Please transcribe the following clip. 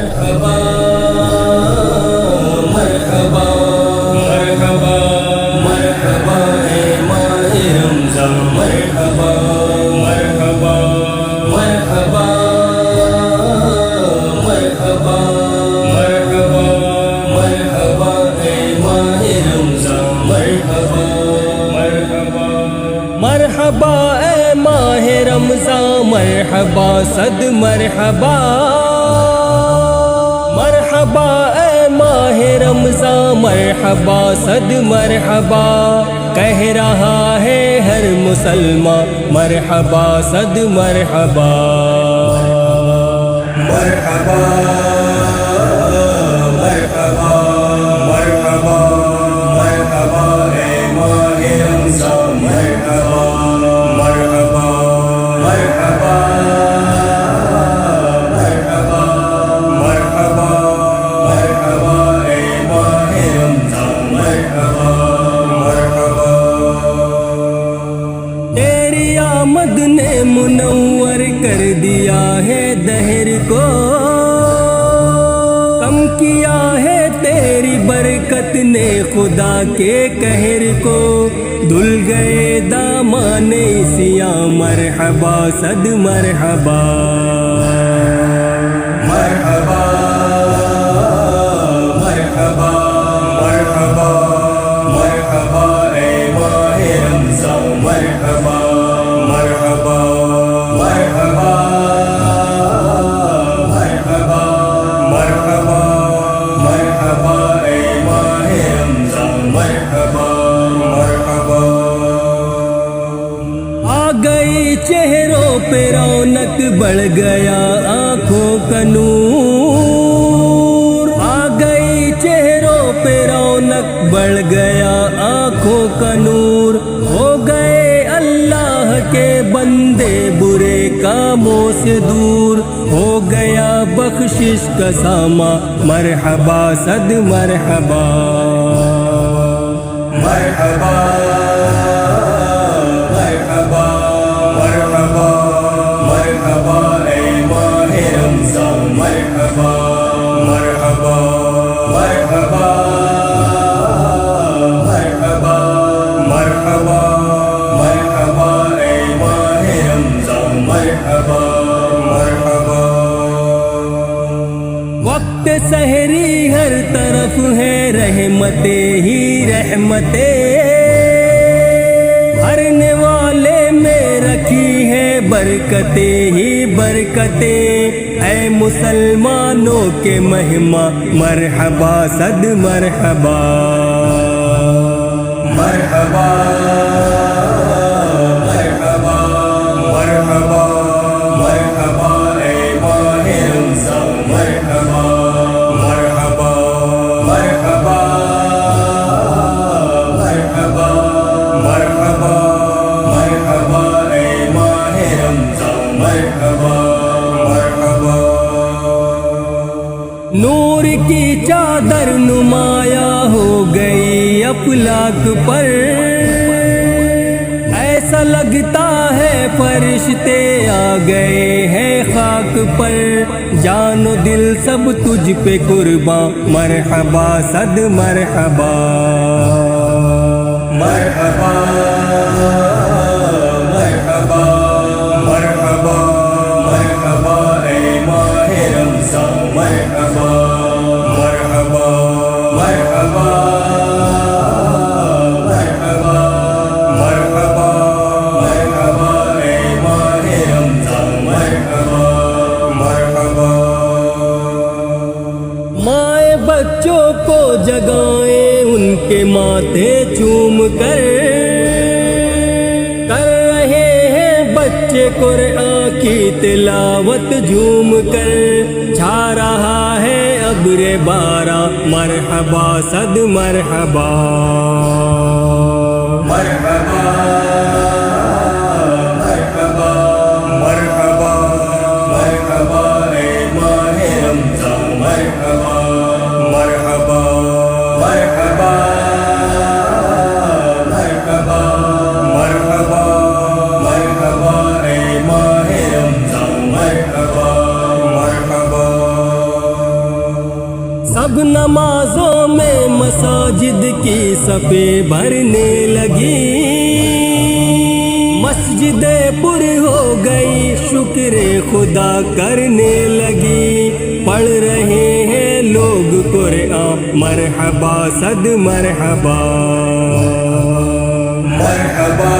مرحبا مرحبا مرحبا مرحبا اے ماہ رمضان مرحبا مرحبا مرحبا مرحبا مرحبا مرحبا اے ماہ رمضان مرحبا مرحبا مرحبا اے ماہ رمضان مرحبا صد مرحبا مرحبا اے ماہ رمضان مرحبا صد مرحبا کہہ رہا ہے ہر مسلمان مرحبا صد مرحبا مرحبا مرحبا مرحبا مرحبا اے ماہ رمضان مرحبا مرحبا مرحبا مرحبا مرحبا مرحبا اے ماہ رمضان مرحبا مرحبا تیری آمد نے منور کر دیا ہے دہر کو کم کیا ہے تیری برکت نے خدا کے قہر کو دھل گئے دامان سیاہ مرحبا صد مرحبا مرحبا مرحبا مرحبا مرحبا اے ماہ رمضان مرحبا مرحبا مرحبا مرحبا مرحبا مرحبا اے ماہ رمضان مرحبا مرحبا آ گئی چہروں پہ رونق بڑھ گیا آنکھوں کا نور آ گئی چہروں پہ رونق بڑھ گیا آنکھوں کا نور ہو گئے اللہ کے بندے برے کاموں سے دور ہو گیا بخشش کا ساما مرحبا صد مرحبا مرحبا مرحبا مرحبا مرحبا اے ماہ رمضان مرحبا مرحبا مرحبا مرحبا مرحبا مرحبا اے ماہ رمضان مرحبا مرحبا وقت سحری ہر طرف ہے رحمتیں ہی رحمتیں بھرنے والے میں رکھی ہے برکتیں ہی برکتیں اے مسلمانوں کے مہما مرحبا صد مرحبا مرحبا مرحبا مرحبا مرحبا اے ماہ رمضان مرحبا مرحبا مرحبا مرحبا مرحبا مرحبا اے ماہ رمضان مرحبا مرحبا نور کی چادر نمایاں ہو گئی افلاک پر ایسا لگتا ہے فرشتے آ گئے ہیں خاک پر جان و دل سب تجھ پہ قرباں مرحبا صد مرحبا مرحبا مرحبا مرحبا مرحبا اے ماہ رمضان مرحبا مرحبا مرحبا مرحبا مرحبا مرحبا اے ماہ رمضان مرحبا مرحبا مائیں بچوں کو جگائیں ان کے ماتھے چوم کر رہے ہیں بچے قرآن کی تلاوت جھوم کر چھا رہا ہے ابر بارہ مرحبا صد مرحبا مرحبا مرحبا مرحبا مرحبا اے ماہ رمضان مرحبا مرحبا مرحبا مرحبا مرحبا مرحبا اے ماہ رمضان مرحبا مرحبا اب نمازوں میں مساجد کی صفیں بھرنے لگی، مسجدیں پر ہو گئی، شکر خدا کرنے لگی، پڑھ رہے ہیں لوگ قرآن، مرحبا صد مرحبا مرحبا